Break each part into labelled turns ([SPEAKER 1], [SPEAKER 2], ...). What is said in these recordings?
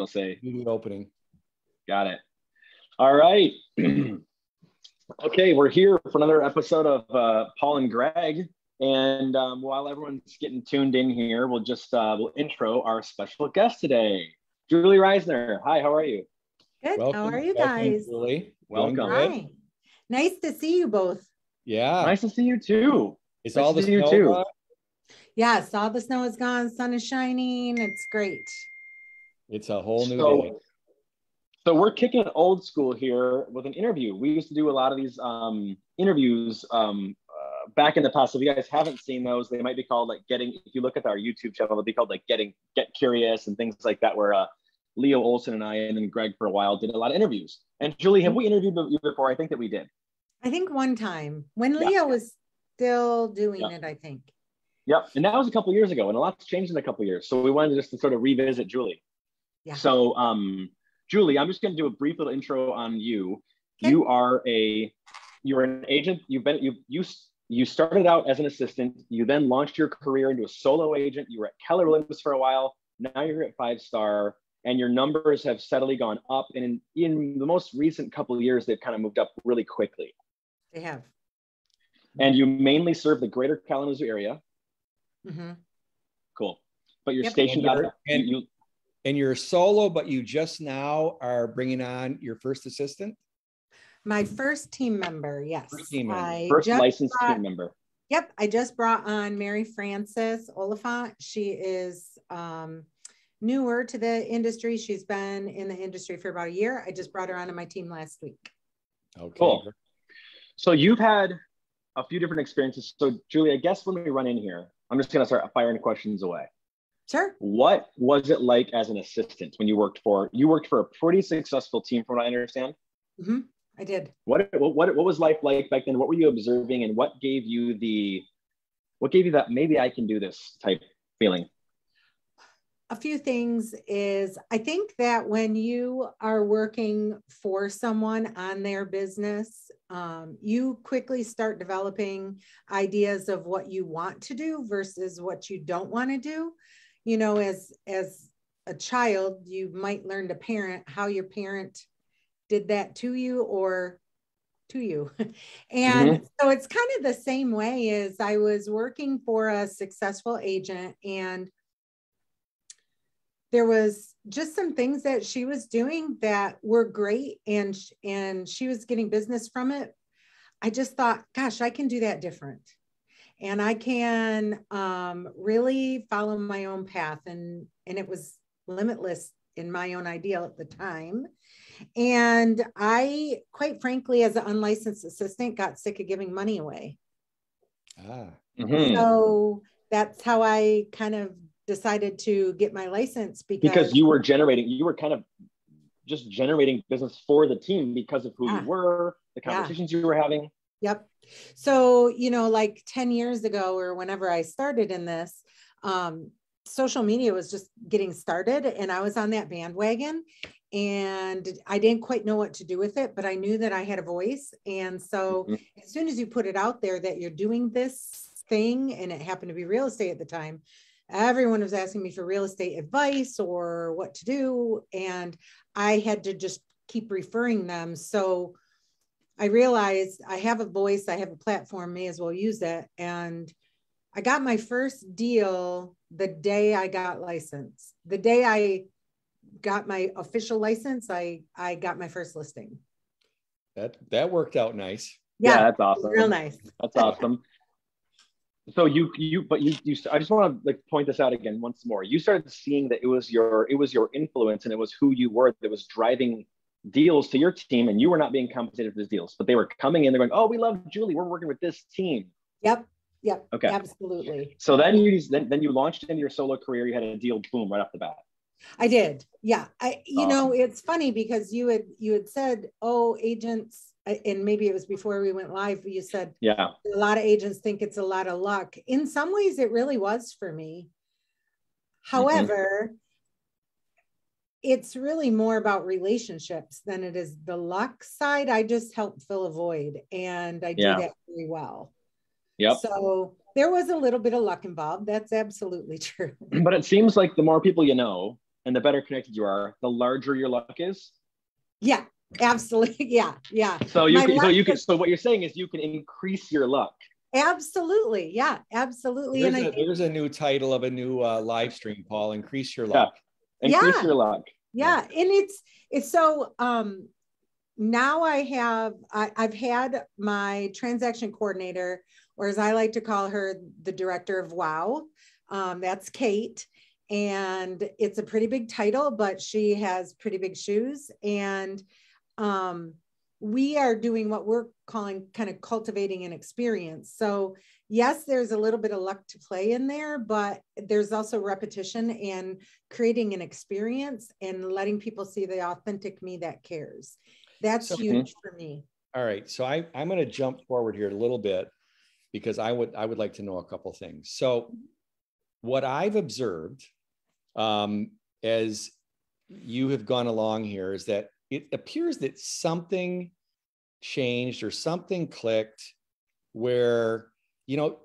[SPEAKER 1] I'll say.
[SPEAKER 2] The opening.
[SPEAKER 1] Got it. All right. Okay, we're here for another episode of Paul and Greg. And while everyone's getting tuned in here, we'll intro our special guest today, Julie Reisner. Hi, how are you?
[SPEAKER 3] Good.
[SPEAKER 2] Welcome,
[SPEAKER 3] how are you guys?
[SPEAKER 2] Julie.
[SPEAKER 1] Welcome.
[SPEAKER 3] Hi. Nice to see you both.
[SPEAKER 2] Yeah.
[SPEAKER 1] Nice to see you too.
[SPEAKER 2] It's
[SPEAKER 1] nice
[SPEAKER 2] all the snow gone?
[SPEAKER 3] Yes, all the snow is gone. Sun is shining. It's great.
[SPEAKER 2] It's a whole new day.
[SPEAKER 1] So we're kicking it old school here with an interview. We used to do a lot of these interviews back in the past. So if you guys haven't seen those, they might be called like if you look at our YouTube channel, they'll be called like Get Curious and things like that, where Leo Olson and I and then Greg for a while did a lot of interviews. And Julie, have we interviewed you before? I think that we did.
[SPEAKER 3] I think one time when Leo was still doing it, I think.
[SPEAKER 1] Yep. And that was a couple of years ago, and a lot's changed in a couple of years. So we wanted just to sort of revisit Julie.
[SPEAKER 3] Yeah.
[SPEAKER 1] So Julie, I'm just going to do a brief little intro on you. Okay. You're an agent. You started out as an assistant. You then launched your career into a solo agent. You were at Keller Williams for a while. Now you're at 5-star, and your numbers have steadily gone up. And in the most recent couple of years, they've kind of moved up really quickly.
[SPEAKER 3] They have.
[SPEAKER 1] And you mainly serve the greater Kalamazoo area.
[SPEAKER 3] Mm-hmm.
[SPEAKER 1] Cool. But you're stationed out of...
[SPEAKER 2] And you're solo, but you just now are bringing on your first assistant?
[SPEAKER 3] My first team member, yes.
[SPEAKER 1] First licensed team member.
[SPEAKER 3] Yep, I just brought on Mary Frances Oliphant. She is newer to the industry. She's been in the industry for about a year. I just brought her onto my team last week.
[SPEAKER 2] Okay.
[SPEAKER 1] Cool. So you've had a few different experiences. So Julie, I guess when we run in here, I'm just going to start firing questions away.
[SPEAKER 3] Sure.
[SPEAKER 1] What was it like as an assistant when you worked for a pretty successful team, from what I understand?
[SPEAKER 3] Mm-hmm. I did.
[SPEAKER 1] What was life like back then? What were you observing, and what gave you that maybe I can do this type feeling?
[SPEAKER 3] A few things is, I think that when you are working for someone on their business, you quickly start developing ideas of what you want to do versus what you don't want to do. You know, as a child, you might learn to parent how your parent did that to you or to you. And so it's kind of the same way as I was working for a successful agent, and there was just some things that she was doing that were great, and she was getting business from it. I just thought, gosh, I can do that different. And I can really follow my own path. And it was limitless in my own ideal at the time. And I, quite frankly, as an unlicensed assistant, got sick of giving money away. So that's how I kind of decided to get my license, because
[SPEAKER 1] you were kind of just generating business for the team because of who you were, the conversations you were having.
[SPEAKER 3] Yep. So, you know, like 10 years ago or whenever I started in this, social media was just getting started, and I was on that bandwagon, and I didn't quite know what to do with it, but I knew that I had a voice. And so as soon as you put it out there that you're doing this thing, and it happened to be real estate at the time, everyone was asking me for real estate advice or what to do. And I had to just keep referring them. So I realized I have a voice, I have a platform, may as well use it. And I got my first deal the day I got licensed. The day I got my official license, I got my first listing.
[SPEAKER 2] That worked out nice.
[SPEAKER 1] Yeah, that's awesome.
[SPEAKER 3] Real nice.
[SPEAKER 1] That's awesome. So I just want to point this out again once more. You started seeing that it was your influence, and it was who you were that was driving deals to your team, and you were not being compensated for these deals, but they were coming in, they're going, oh, we love Julie, we're working with this team.
[SPEAKER 3] Yep.
[SPEAKER 1] Okay.
[SPEAKER 3] Absolutely.
[SPEAKER 1] So then you launched into your solo career. You had a deal, boom, right off the bat.
[SPEAKER 3] I did. Yeah. You know, it's funny because you had said, oh, agents, and maybe it was before we went live, you said,
[SPEAKER 1] yeah,
[SPEAKER 3] a lot of agents think it's a lot of luck. In some ways it really was for me. However, it's really more about relationships than it is the luck side. I just help fill a void, and I do that very well.
[SPEAKER 1] Yep.
[SPEAKER 3] So there was a little bit of luck involved. That's absolutely true.
[SPEAKER 1] But it seems like the more people you know, and the better connected you are, the larger your luck is.
[SPEAKER 3] Yeah, absolutely. Yeah. Yeah.
[SPEAKER 1] So so what you're saying is you can increase your luck.
[SPEAKER 3] Absolutely. Yeah, absolutely.
[SPEAKER 2] There's a new title of a new live stream, Paul. Increase your luck.
[SPEAKER 1] Increase your luck.
[SPEAKER 3] Yeah. And it's so now I've had my transaction coordinator, or as I like to call her, the director of WOW. That's Kate. And it's a pretty big title, but she has pretty big shoes. And we are doing what we're calling kind of cultivating an experience. So yes, there's a little bit of luck to play in there, but there's also repetition and creating an experience and letting people see the authentic me that cares. That's huge for me.
[SPEAKER 2] All right. So I'm going to jump forward here a little bit because I would like to know a couple things. So what I've observed as you have gone along here is that it appears that something changed or something clicked where, you know,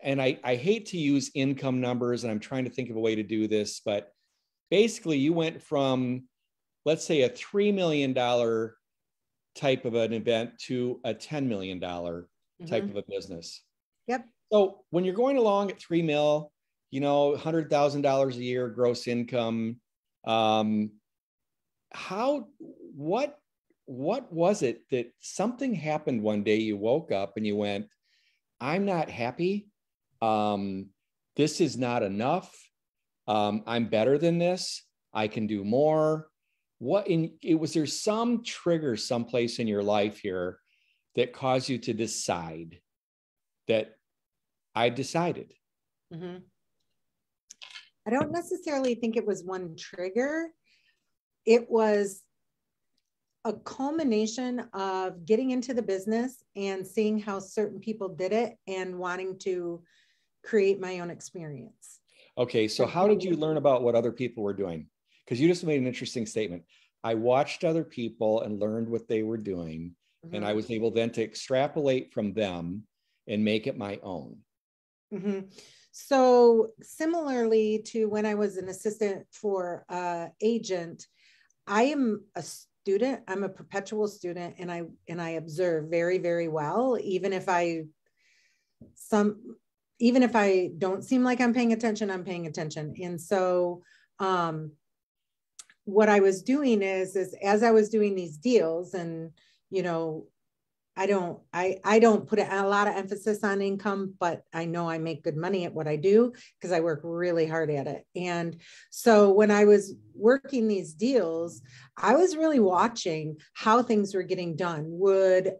[SPEAKER 2] and I hate to use income numbers, and I'm trying to think of a way to do this, but basically you went from, let's say, a $3 million type of an event to a $10 million type of a business.
[SPEAKER 3] Yep. So
[SPEAKER 2] when you're going along at 3 mil, you know, $100,000 a year gross income, what was it that something happened one day you woke up and you went, I'm not happy. This is not enough. I'm better than this. I can do more. Was there some trigger someplace in your life here that caused you to decide that I've decided?
[SPEAKER 3] Mm-hmm. I don't necessarily think it was one trigger. It was a culmination of getting into the business and seeing how certain people did it and wanting to create my own experience.
[SPEAKER 2] Okay, so how did you learn about what other people were doing? Because you just made an interesting statement. I watched other people and learned what they were doing, and I was able then to extrapolate from them and make it my own.
[SPEAKER 3] Mm-hmm. So similarly to when I was an assistant for agent, I am a student. I'm a perpetual student, and I observe very, very well, even if I don't seem like I'm paying attention, I'm paying attention. And so what I was doing is as I was doing these deals, and you know, I don't put a lot of emphasis on income, but I know I make good money at what I do because I work really hard at it. And so when I was working these deals, I was really watching how things were getting done. Would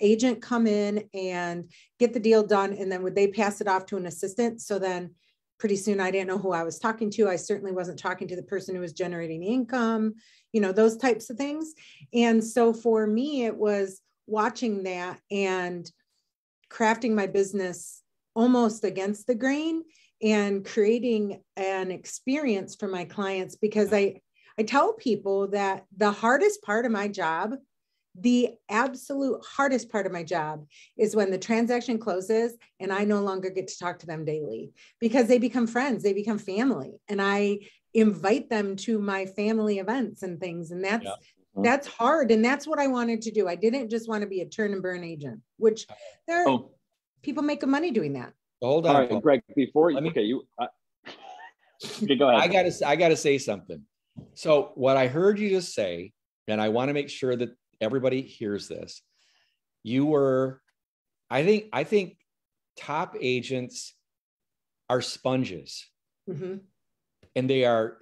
[SPEAKER 3] agent come in and get the deal done, and then would they pass it off to an assistant? So then pretty soon I didn't know who I was talking to. I certainly wasn't talking to the person who was generating the income, you know, those types of things. And so for me, it was watching that and crafting my business almost against the grain and creating an experience for my clients, because I tell people that the hardest part of my job, the absolute hardest part of my job, is when the transaction closes and I no longer get to talk to them daily, because they become friends, they become family, and I invite them to my family events and things. And that's hard. And that's what I wanted to do. I didn't just want to be a turn and burn agent, which people make good money doing that.
[SPEAKER 2] Hold on.
[SPEAKER 1] All right, Greg, before you, okay, go ahead.
[SPEAKER 2] I gotta say something. So what I heard you just say, and I want to make sure that everybody hears this. I think top agents are sponges, and their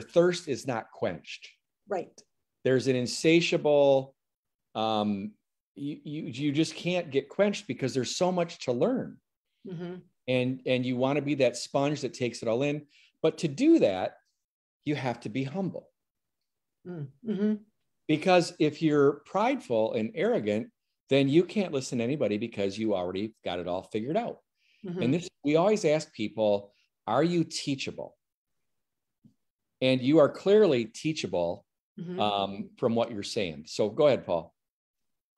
[SPEAKER 2] thirst is not quenched.
[SPEAKER 3] Right.
[SPEAKER 2] There's an insatiable, you just can't get quenched because there's so much to learn. And you want to be that sponge that takes it all in. But to do that, you have to be humble. Because if you're prideful and arrogant, then you can't listen to anybody because you already got it all figured out. And we always ask people, are you teachable? And you are clearly teachable from what you're saying. So go ahead, Paul.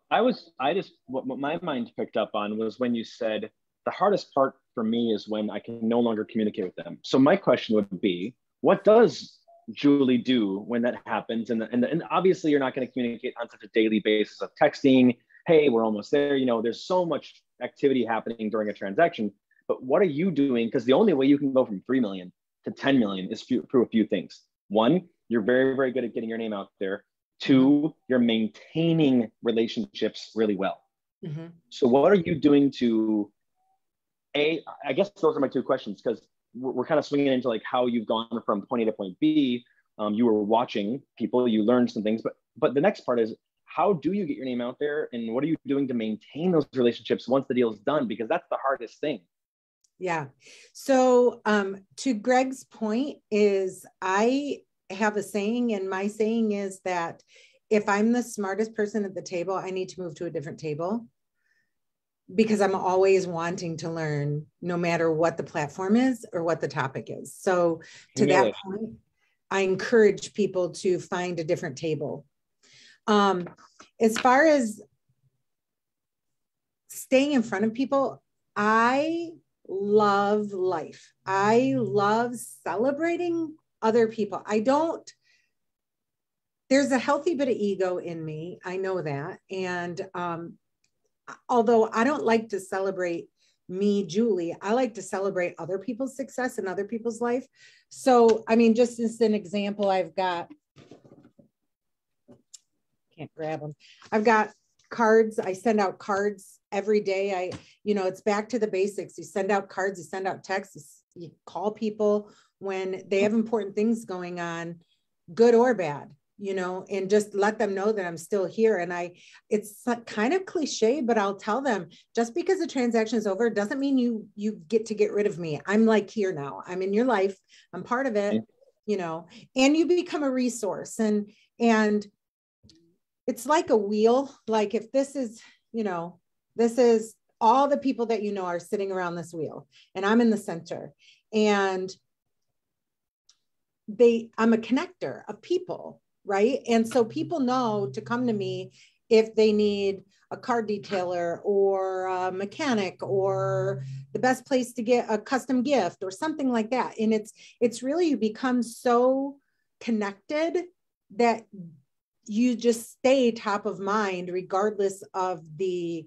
[SPEAKER 1] What my mind picked up on was when you said the hardest part for me is when I can no longer communicate with them. So my question would be, what does Julie do when that happens? And obviously you're not going to communicate on such a daily basis of texting, hey, we're almost there. You know, there's so much activity happening during a transaction, but what are you doing? Because the only way you can go from 3 million to 10 million is through a few things. One, you're very, very good at getting your name out there. Two, you're maintaining relationships really well. Mm-hmm. So what are you doing to, I guess those are my two questions, because we're kind of swinging into like how you've gone from point A to point B. You were watching people, you learned some things, but the next part is, how do you get your name out there, and what are you doing to maintain those relationships once the deal is done? Because that's the hardest thing.
[SPEAKER 3] Yeah. So to Greg's point is, I have a saying, and my saying is that if I'm the smartest person at the table, I need to move to a different table, because I'm always wanting to learn, no matter what the platform is or what the topic is. So to that point, I encourage people to find a different table. As far as staying in front of people, I love life. I love celebrating other people. There's a healthy bit of ego in me. I know that. And although I don't like to celebrate me, Julie, I like to celebrate other people's success and other people's life. So, I mean, just as an example, can't grab them. I've got cards. I send out cards every day. It's back to the basics. You send out cards, you send out texts, you call people when they have important things going on, good or bad, and just let them know that I'm still here. And it's kind of cliche, but I'll tell them, just because the transaction is over doesn't mean you get to get rid of me. I'm like here now. I'm in your life. I'm part of it, and you become a resource. And it's like a wheel. Like if this is all the people that are sitting around this wheel, and I'm in the center, and I'm a connector of people, right? And so people know to come to me if they need a car detailer or a mechanic or the best place to get a custom gift or something like that. And it's really, you become so connected that you just stay top of mind regardless of the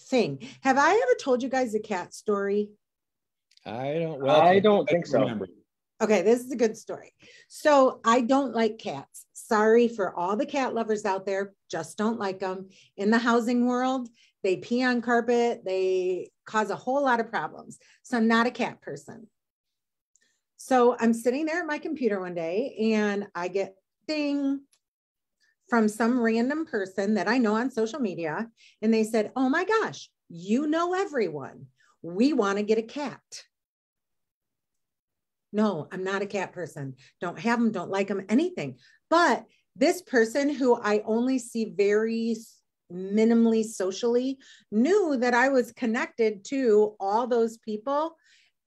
[SPEAKER 3] thing. Have I ever told you guys a cat story?
[SPEAKER 1] I don't think so. Remember.
[SPEAKER 3] Okay, this is a good story. So I don't like cats. Sorry for all the cat lovers out there, just don't like them. In the housing world, they pee on carpet, they cause a whole lot of problems. So I'm not a cat person. So I'm sitting there at my computer one day and I get ding from some random person that I know on social media. And they said, oh my gosh, you know everyone. We want to get a cat. No, I'm not a cat person. Don't have them, don't like them, anything. But this person, who I only see very minimally socially, knew that I was connected to all those people.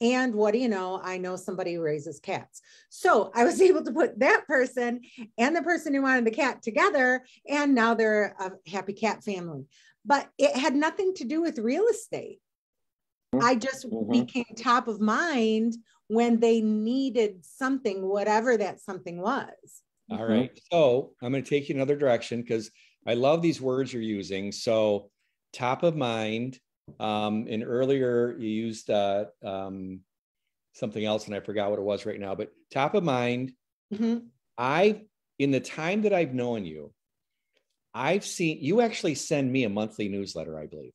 [SPEAKER 3] And what do you know? I know somebody who raises cats. So I was able to put that person and the person who wanted the cat together, and now they're a happy cat family. But it had nothing to do with real estate. I just became top of mind when they needed something, whatever that something was.
[SPEAKER 2] All right. So I'm going to take you another direction, because I love these words you're using. So top of mind, and earlier you used something else and I forgot what it was right now, but top of mind. In the time that I've known you, I've seen you actually send me a monthly newsletter, I believe.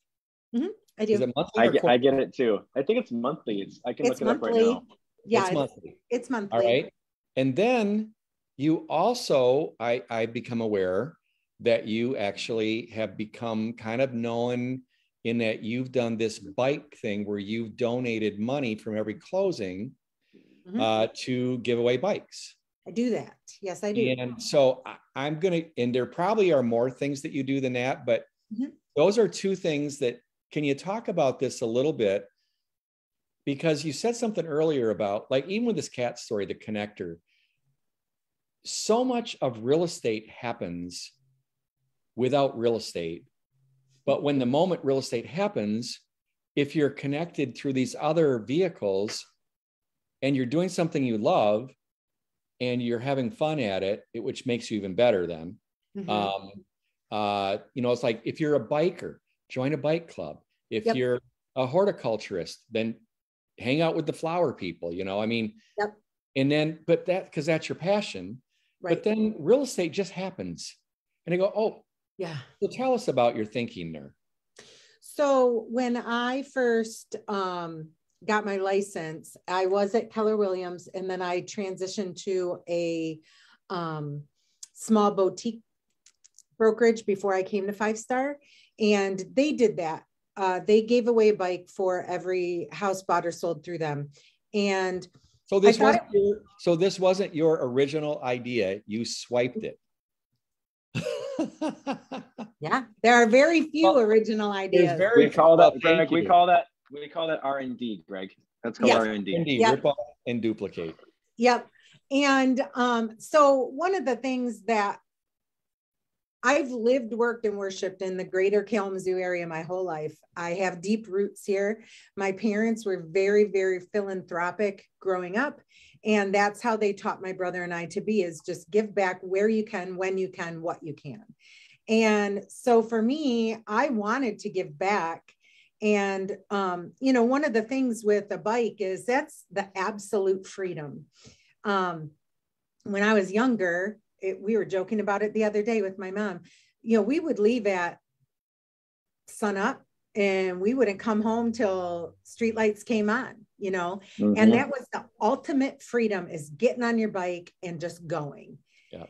[SPEAKER 3] I do.
[SPEAKER 2] Is it monthly?
[SPEAKER 1] I get it too. I think it's monthly. I can look it up right now.
[SPEAKER 3] Yeah,
[SPEAKER 2] it's monthly.
[SPEAKER 3] It's monthly.
[SPEAKER 2] All right. And then you also, I become aware that you actually have become kind of known in that you've done this bike thing where you've donated money from every closing to give away bikes.
[SPEAKER 3] I do that. Yes, I do.
[SPEAKER 2] And so I'm going to, and there probably are more things that you do than that, but those are two things that, can you talk about this a little bit? Because you said something earlier about, like, even with this cat story, the connector, so much of real estate happens without real estate. But when the moment real estate happens, if you're connected through these other vehicles and you're doing something you love and you're having fun at it, which makes you even better then. You know, it's like if you're a biker, join a bike club. If you're a horticulturist, then hang out with the flower people, you know, I mean, and then, but that, because that's your passion, but then real estate just happens. And I go, oh, yeah. So tell us about your thinking there.
[SPEAKER 3] So when I first got my license, I was at Keller Williams, and then I transitioned to a small boutique brokerage before I came to 5-Star. And they did that. They gave away a bike for every house bought or sold through them. And
[SPEAKER 2] so this wasn't your original idea. You swiped it.
[SPEAKER 3] Yeah, there are very few original ideas.
[SPEAKER 1] We call that, Greg, we call that R&D, Greg. That's called R&D.
[SPEAKER 2] Rip off and duplicate.
[SPEAKER 3] Yep. And so one of the things that I've lived, worked, and worshiped in the greater Kalamazoo area my whole life. I have deep roots here. My parents were very, very philanthropic growing up. And that's how they taught my brother and I to be, is just give back where you can, when you can, what you can. And so for me, I wanted to give back. And, you know, one of the things with a bike is that's the absolute freedom. When I was younger, we were joking about it the other day with my mom. You know, we would leave at sun up and we wouldn't come home till streetlights came on, you know, and that was the ultimate freedom, is getting on your bike and just going.
[SPEAKER 2] Yeah.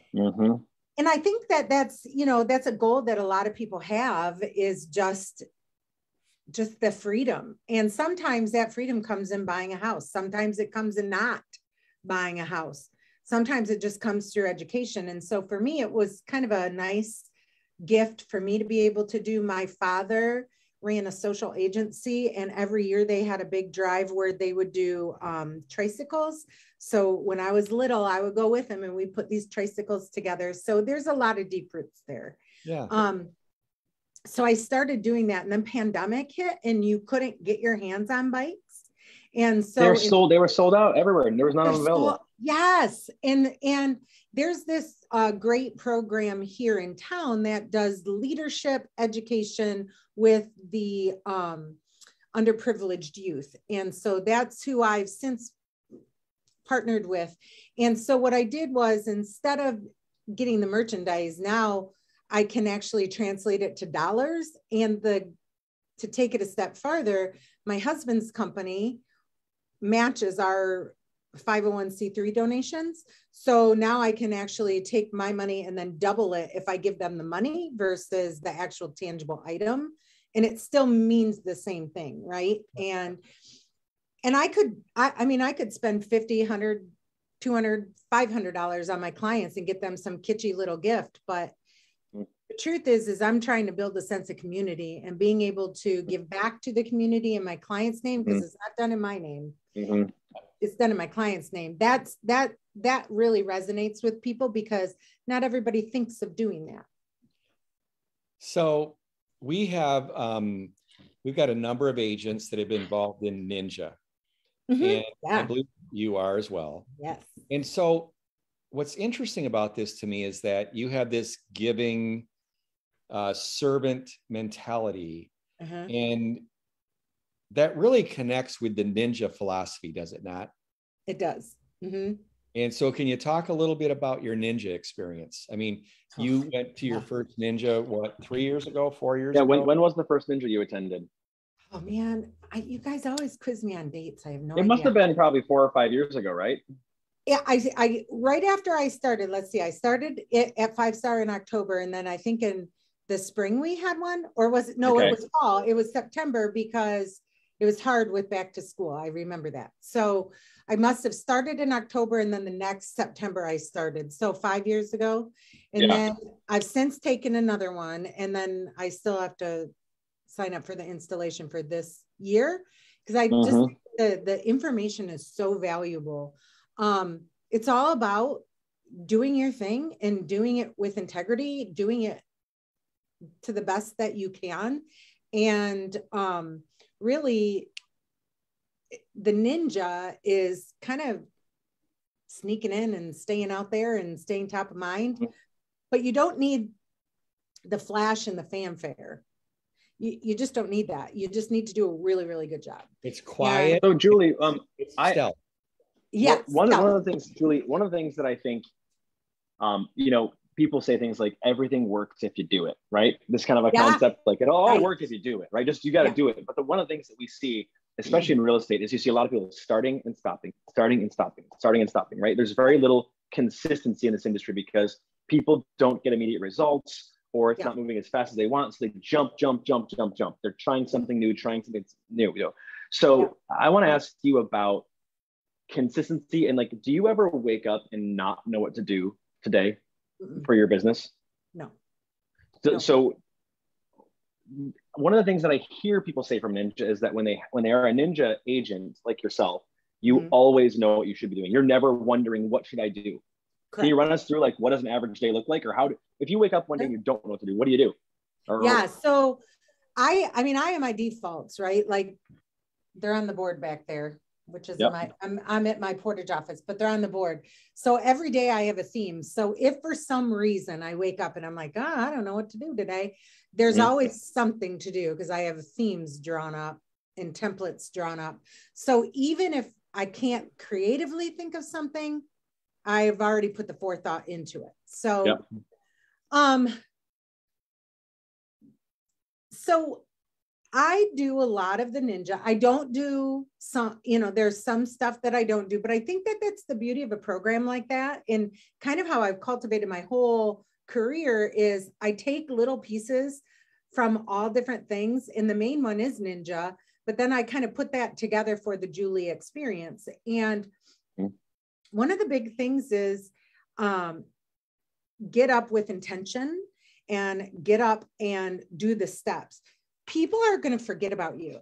[SPEAKER 3] And I think that that's, you know, that's a goal that a lot of people have, is just the freedom. And sometimes that freedom comes in buying a house. Sometimes it comes in not buying a house. Sometimes it just comes through education. And so for me, it was kind of a nice gift for me to be able to do. My father ran a social agency, and every year they had a big drive where they would do tricycles. So when I was little, I would go with him and we put these tricycles together. So there's a lot of deep roots there.
[SPEAKER 2] Yeah.
[SPEAKER 3] So I started doing that, and then pandemic hit and you couldn't get your hands on bikes. And so
[SPEAKER 1] they were sold out everywhere, and there was none available.
[SPEAKER 3] Yes. And there's this great program here in town that does leadership education with the underprivileged youth. And so that's who I've since partnered with. And so what I did was, instead of getting the merchandise, now I can actually translate it to dollars. And to take it a step farther, my husband's company matches our 501c3 donations. So now I can actually take my money and then double it if I give them the money versus the actual tangible item. And it still means the same thing, right? And I could spend $50, $100, $200, $500 on my clients and get them some kitschy little gift. But the truth is I'm trying to build a sense of community and being able to give back to the community in my client's name, because it's not done in my name. It's done in my client's name. That really resonates with people, because not everybody thinks of doing that.
[SPEAKER 2] So we've got a number of agents that have been involved in Ninja, and I believe you are as well.
[SPEAKER 3] Yes.
[SPEAKER 2] And so what's interesting about this to me is that you have this giving servant mentality, and that really connects with the Ninja philosophy, does it not?
[SPEAKER 3] It does.
[SPEAKER 2] And so can you talk a little bit about your Ninja experience? I mean, you went to your first Ninja, what, 3 years ago, 4 years ago?
[SPEAKER 1] Yeah, when was the first Ninja you attended?
[SPEAKER 3] Oh man, you guys always quiz me on dates. I have no idea.
[SPEAKER 1] It must have been probably 4 or 5 years ago, right?
[SPEAKER 3] Yeah, I right after I started, let's see, I started it at 5-Star in October, and then I think in the spring we had one, or was it? No, It was fall. It was September, because it was hard with back to school. I remember that. So I must have started in October, and then the next September I started. So 5 years ago. And then I've since taken another one, and then I still have to sign up for the installation for this year, because I just think the information is so valuable. It's all about doing your thing and doing it with integrity, doing it to the best that you can. And really the ninja is kind of sneaking in and staying out there and staying top of mind, but you don't need the flash and the fanfare. You just don't need that. You just need to do a really, really good job.
[SPEAKER 2] It's quiet.
[SPEAKER 1] So Julie,
[SPEAKER 2] it's stealth.
[SPEAKER 3] Yeah.
[SPEAKER 1] One of the things, Julie, one of the things that I think, you know, people say things like everything works if you do it, right? This kind of a concept, like it all works if you do it, right? Just, you got to do it. But one of the things that we see, especially in real estate, is you see a lot of people starting and stopping, starting and stopping, starting and stopping, right? There's very little consistency in this industry because people don't get immediate results, or it's not moving as fast as they want. So they jump. They're trying something new, you know. So I want to ask you about consistency, and like, do you ever wake up and not know what to do today for your business?
[SPEAKER 3] No.
[SPEAKER 1] So one of the things that I hear people say from Ninja is that when they are a Ninja agent like yourself, you always know what you should be doing. You're never wondering, what should I do? Correct. Can you run us through, like, what does an average day look like, or if you wake up one day and you don't know what to do, what do you do?
[SPEAKER 3] So I mean, I have my defaults, right? Like, they're on the board back there, which is I'm at my portage office, but they're on the board. So every day I have a theme. So if for some reason I wake up and I'm like, I don't know what to do today, there's always something to do, because I have themes drawn up and templates drawn up. So even if I can't creatively think of something, I've already put the forethought into it. So, so I do a lot of the ninja. I don't do some, you know, there's some stuff that I don't do, but I think that that's the beauty of a program like that. And kind of how I've cultivated my whole career is I take little pieces from all different things. And the main one is ninja, but then I kind of put that together for the Julie experience. And one of the big things is get up with intention and get up and do the steps. People are going to forget about you.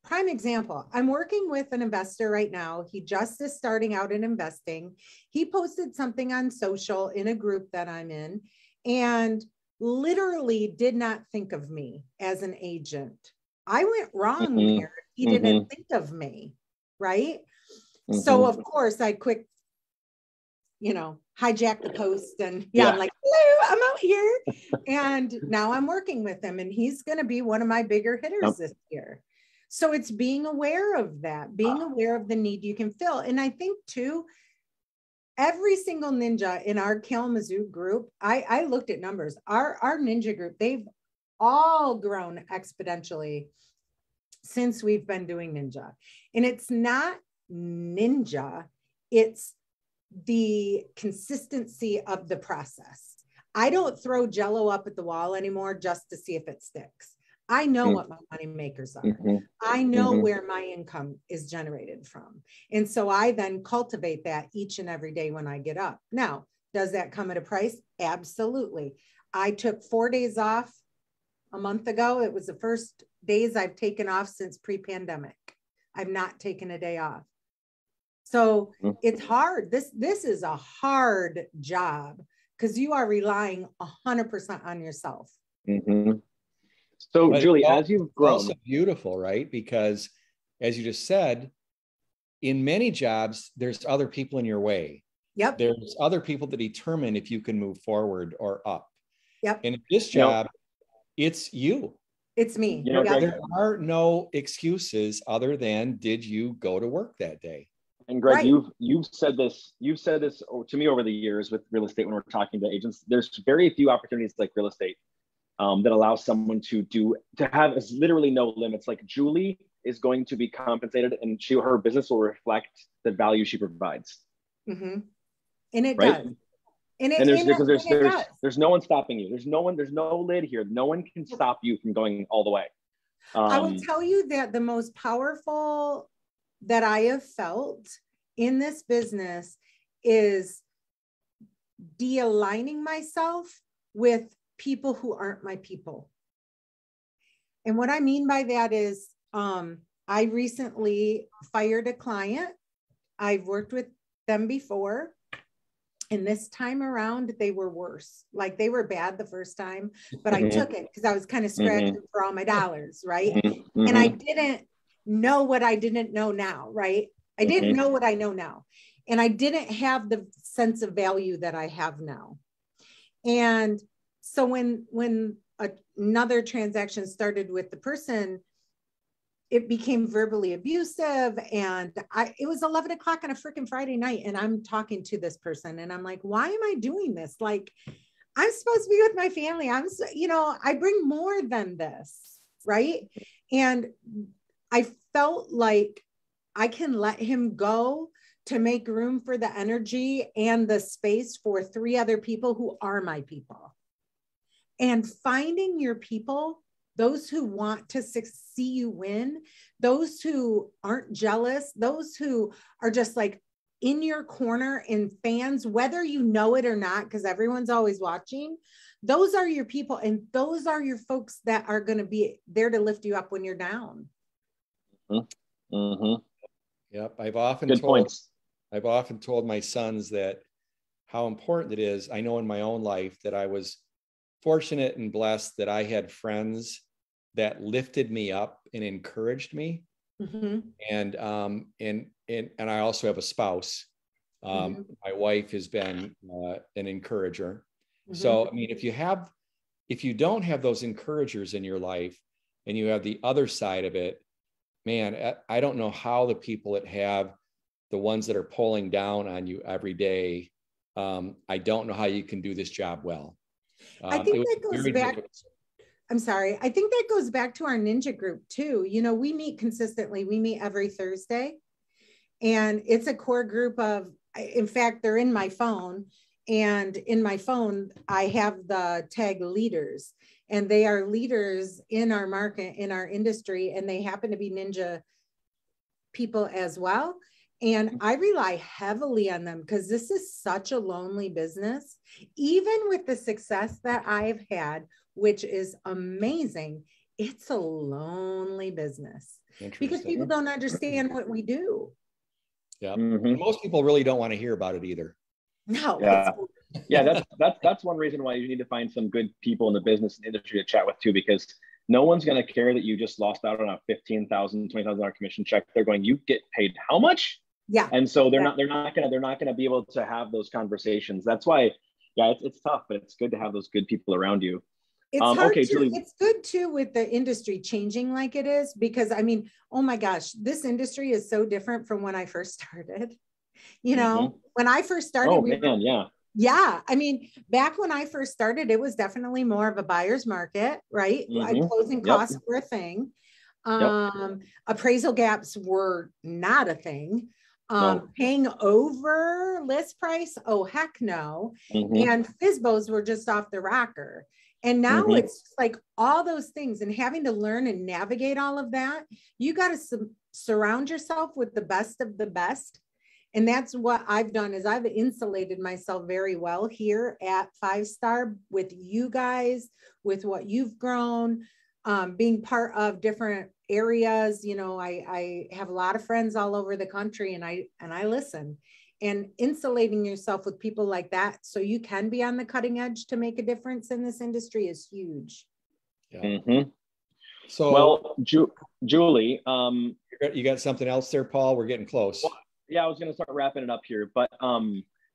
[SPEAKER 3] Prime example, I'm working with an investor right now. He just is starting out in investing. He posted something on social in a group that I'm in and literally did not think of me as an agent. I went wrong there. He didn't think of me, right? So of course I quick, you know, hijack the post and I'm like, hello, I'm out here. And now I'm working with him and he's going to be one of my bigger hitters this year. So it's being aware of that, being aware of the need you can fill. And I think too, every single ninja in our Kalamazoo group, I looked at numbers, our ninja group, they've all grown exponentially since we've been doing ninja. And it's not ninja, it's the consistency of the process. I don't throw Jello up at the wall anymore just to see if it sticks. I know what my money makers are. I know where my income is generated from. And so I then cultivate that each and every day when I get up. Now, does that come at a price? Absolutely. I took 4 days off a month ago. It was the first days I've taken off since pre-pandemic. I've not taken a day off. So it's hard. This is a hard job because you are relying 100% on yourself.
[SPEAKER 1] So but Julie, as you've grown,
[SPEAKER 2] also beautiful, right? Because as you just said, in many jobs, there's other people in your way. There's other people that determine if you can move forward or up. And in this job, it's you.
[SPEAKER 3] It's me.
[SPEAKER 1] You know,
[SPEAKER 2] there are no excuses other than, did you go to work that day?
[SPEAKER 1] And Greg, you've said this to me over the years with real estate when we're talking to agents. There's very few opportunities like real estate that allows someone to have literally no limits. Like Julie is going to be compensated, and her business will reflect the value she provides.
[SPEAKER 3] And it does. And
[SPEAKER 1] there's no one stopping you. There's no lid here. No one can stop you from going all the way.
[SPEAKER 3] I will tell you that the most powerful that I have felt in this business is de-aligning myself with people who aren't my people. And what I mean by that is, I recently fired a client. I've worked with them before. And this time around, they were worse. Like, they were bad the first time, but I took it because I was kind of scratching for all my dollars, right? And I didn't know what I didn't know now, right? I didn't know what I know now. And I didn't have the sense of value that I have now. And so when another transaction started with the person, it became verbally abusive. And it was 11 o'clock on a freaking Friday night. And I'm talking to this person and I'm like, why am I doing this? Like, I'm supposed to be with my family. I bring more than this. Right. And I felt like I can let him go to make room for the energy and the space for 3 other people who are my people. And finding your people, those who want to see you win, those who aren't jealous, those who are just like in your corner and fans, whether you know it or not, because everyone's always watching, those are your people. And those are your folks that are going to be there to lift you up when you're down.
[SPEAKER 2] Mm-hmm. Yep. I've often told my sons that how important it is. I know in my own life that I was fortunate and blessed that I had friends that lifted me up and encouraged me. Mm-hmm. And I also have a spouse. My wife has been an encourager. Mm-hmm. So, I mean, if you don't have those encouragers in your life and you have the other side of it, man, I don't know how the people that have the ones that are pulling down on you every day, I don't know how you can do this job well.
[SPEAKER 3] I think that goes back. I'm sorry. I think that goes back to our ninja group too. You know, we meet consistently. We meet every Thursday and it's a core group of, in fact, they're in my phone, and in my phone, I have the tag leaders, and they are leaders in our market, in our industry, and they happen to be ninja people as well. And I rely heavily on them because this is such a lonely business. Even with the success that I've had, which is amazing, it's a lonely business because people don't understand what we do.
[SPEAKER 2] Yeah. Mm-hmm. Most people really don't want to hear about it either.
[SPEAKER 3] No.
[SPEAKER 1] Yeah. That's one reason why you need to find some good people in the business and industry to chat with too, because no one's going to care that you just lost out on a $15,000, $20,000 commission check. They're going, you get paid how much?
[SPEAKER 3] Yeah.
[SPEAKER 1] And so they're not going to be able to have those conversations. That's why, yeah, it's tough, but it's good to have those good people around you.
[SPEAKER 3] It's hard Julie. It's good too with the industry changing like it is, because I mean, oh my gosh, this industry is so different from when I first started. You know, when I first started, yeah. I mean, back when I first started, it was definitely more of a buyer's market, right? Closing costs were a thing. Appraisal gaps were not a thing. Paying over list price, oh heck no. And FSBOs were just off the rocker. And now it's like all those things, and having to learn and navigate all of that. You got to surround yourself with the best of the best. And that's what I've done, is I've insulated myself very well here at 5-Star with you guys, with what you've grown, being part of different areas. You know, I have a lot of friends all over the country, and I listen. And insulating yourself with people like that so you can be on the cutting edge to make a difference in this industry is huge.
[SPEAKER 2] Yeah.
[SPEAKER 1] So, well, Julie,
[SPEAKER 2] you got something else there, Paul? We're getting close.
[SPEAKER 1] Well, yeah, I was going to start wrapping it up here, but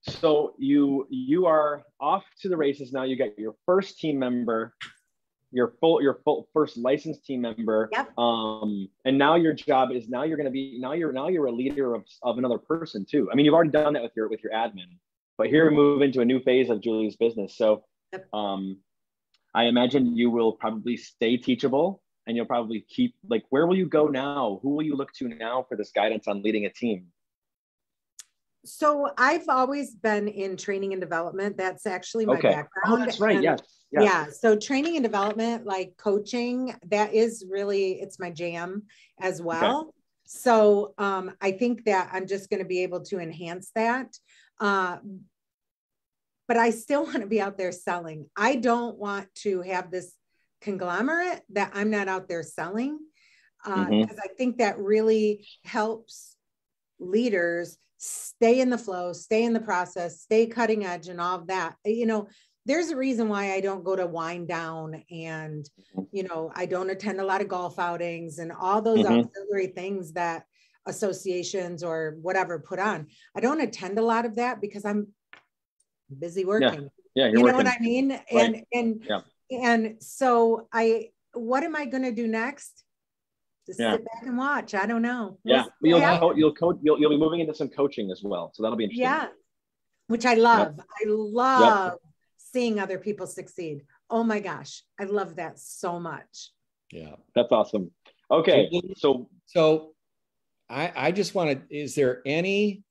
[SPEAKER 1] so you are off to the races now. You got your first team member, your full first licensed team member.
[SPEAKER 3] Yep.
[SPEAKER 1] And now your job is you're a leader of another person too. I mean, you've already done that with your admin, but here we move into a new phase of Julie's business. So, I imagine you will probably stay teachable, and you'll probably keep, like, where will you go now? Who will you look to now for this guidance on leading a team?
[SPEAKER 3] So I've always been in training and development. That's actually my background.
[SPEAKER 1] Oh, that's right.
[SPEAKER 3] And
[SPEAKER 1] yes.
[SPEAKER 3] Yeah. So training and development, like coaching, that is really, it's my jam as well. Okay. So I think that I'm just going to be able to enhance that. But I still want to be out there selling. I don't want to have this conglomerate that I'm not out there selling, because I think that really helps leaders stay in the flow, stay in the process, stay cutting edge and all of that. You know, there's a reason why I don't go to Wind Down, and, you know, I don't attend a lot of golf outings and all those auxiliary things that associations or whatever put on. I don't attend a lot of that because I'm busy working.
[SPEAKER 1] Yeah,
[SPEAKER 3] you know
[SPEAKER 1] working.
[SPEAKER 3] what I mean?
[SPEAKER 1] Right.
[SPEAKER 3] And so what am I going to do next? Just sit back and watch. I don't know.
[SPEAKER 1] Yeah, you'll be moving into some coaching as well, so that'll be interesting.
[SPEAKER 3] Yeah, which I love. I love seeing other people succeed. Oh my gosh, I love that so much.
[SPEAKER 2] Yeah,
[SPEAKER 1] that's awesome. Okay,
[SPEAKER 2] so I just want to, is there any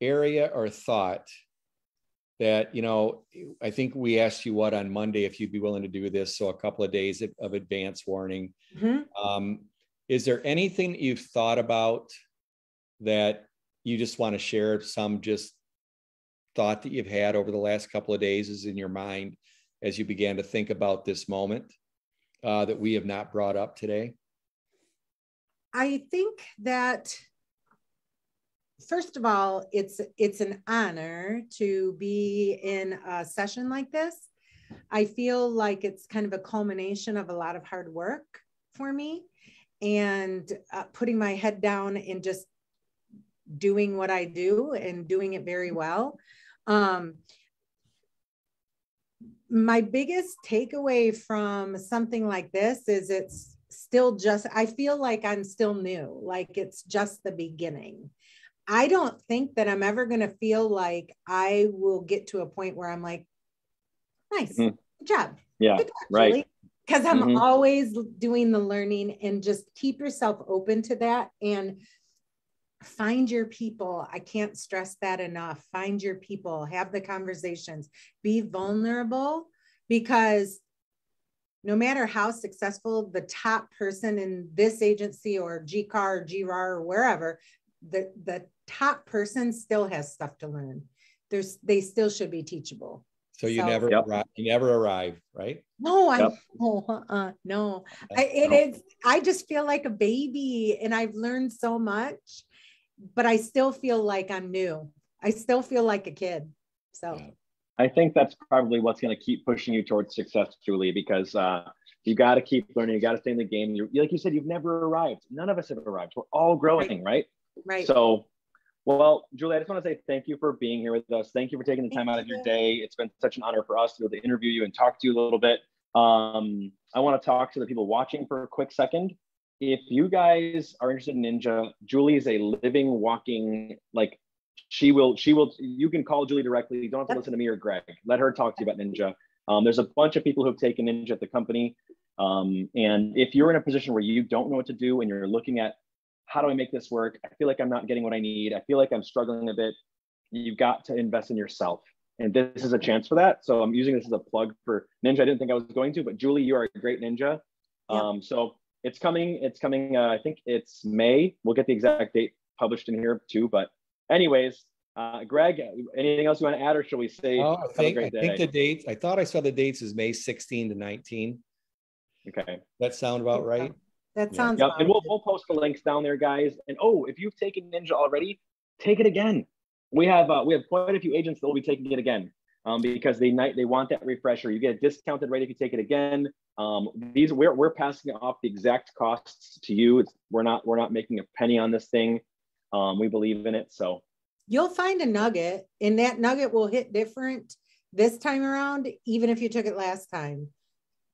[SPEAKER 2] area or thought that, you know, I think we asked you what on Monday, if you'd be willing to do this, so a couple of days of advance warning. Is there anything that you've thought about that you just want to share, some just thought that you've had over the last couple of days is in your mind as you began to think about this moment that we have not brought up today?
[SPEAKER 3] I think that, first of all, it's an honor to be in a session like this. I feel like it's kind of a culmination of a lot of hard work for me, and putting my head down and just doing what I do and doing it very well. My biggest takeaway from something like this is it's still just, I feel like I'm still new, like it's just the beginning. I don't think that I'm ever going to feel like I will get to a point where I'm like, nice, good job.
[SPEAKER 1] Yeah,
[SPEAKER 3] good job,
[SPEAKER 1] right.
[SPEAKER 3] Julie. Because I'm always doing the learning, and just keep yourself open to that and find your people. I can't stress that enough. Find your people, have the conversations, be vulnerable, because no matter how successful the top person in this agency or GCAR or GRAR or wherever, the top person still has stuff to learn. They still should be teachable.
[SPEAKER 2] So you never arrive, right?
[SPEAKER 3] No, no. I just feel like a baby, and I've learned so much, but I still feel like I'm new. I still feel like a kid. So
[SPEAKER 1] I think that's probably what's going to keep pushing you towards success, Julie, because you got to keep learning. You got to stay in the game. Like you said, you've never arrived. None of us have arrived. We're all growing, right?
[SPEAKER 3] Right.
[SPEAKER 1] So, well, Julie, I just want to say thank you for being here with us. Thank you for taking the time out of your day. It's been such an honor for us to be able to interview you and talk to you a little bit. I want to talk to the people watching for a quick second. If you guys are interested in Ninja, Julie is a living, walking, like she will, you can call Julie directly. You don't have to listen to me or Greg. Let her talk to you about Ninja. There's a bunch of people who've taken Ninja at the company. And if you're in a position where you don't know what to do and you're looking at, how do I make this work? I feel like I'm not getting what I need. I feel like I'm struggling a bit. You've got to invest in yourself. And this is a chance for that. So I'm using this as a plug for Ninja. I didn't think I was going to, but Julie, you are a great Ninja. So it's coming. I think it's May. We'll get the exact date published in here too. But anyways, Greg, anything else you want to add, or shall we say
[SPEAKER 2] I think the dates, I thought I saw the dates is May 16 to 19. Okay. That sound about right?
[SPEAKER 3] That sounds
[SPEAKER 1] about right. And we'll post the links down there, guys. And if you've taken Ninja already, take it again. We have quite a few agents that will be taking it again because they want that refresher. You get a discounted rate if you take it again. We're passing off the exact costs to you. We're not making a penny on this thing. We believe in it. So
[SPEAKER 3] you'll find a nugget, and that nugget will hit different this time around, even if you took it last time.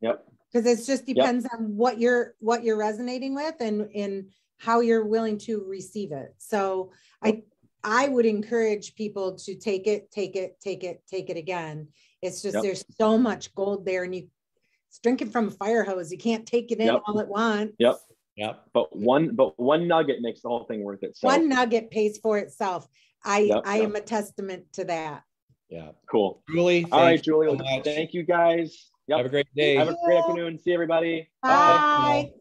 [SPEAKER 1] Yep.
[SPEAKER 3] Because it just depends on what you're resonating with and how you're willing to receive it. So I would encourage people to take it again. It's just there's so much gold there, and it's drinking from a fire hose. You can't take it in all at once.
[SPEAKER 1] Yep. But one nugget makes the whole thing worth it. So
[SPEAKER 3] one nugget pays for itself. I am a testament to that.
[SPEAKER 2] Yeah.
[SPEAKER 1] Cool.
[SPEAKER 2] Julie.
[SPEAKER 1] All right, Julie. Thank you guys.
[SPEAKER 2] Have a great day.
[SPEAKER 1] Have a great afternoon. See everybody.
[SPEAKER 3] Bye. Bye.